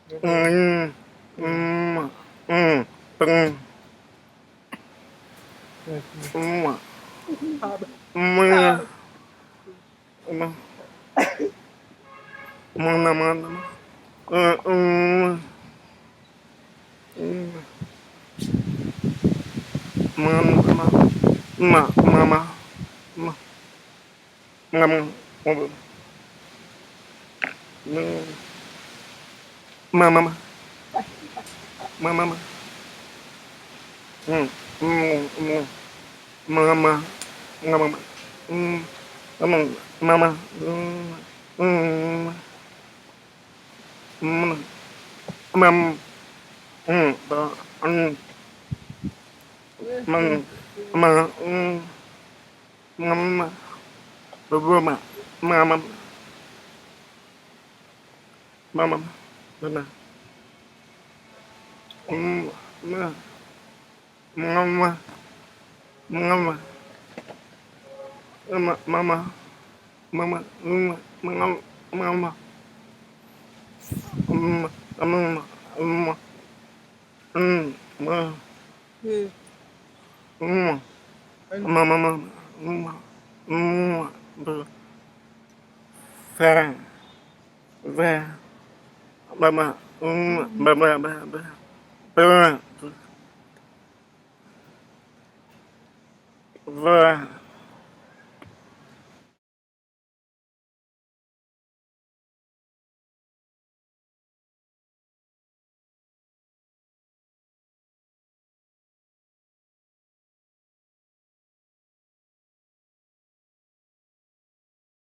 ừ, ừ, ừ, từng, ừ, mình, mình, mình, ừ, ừ, ừ, mà, ngâm, mà, ừ, ừ, mà, ngâm, ừ, mà, ừ, mâm, đó, măng, mà, ngâm, vừa mà, mà, mà, ngâm, ngâm, ngâm, mama, mama, ngâm, ngâm, Ve, ve, mama, ve,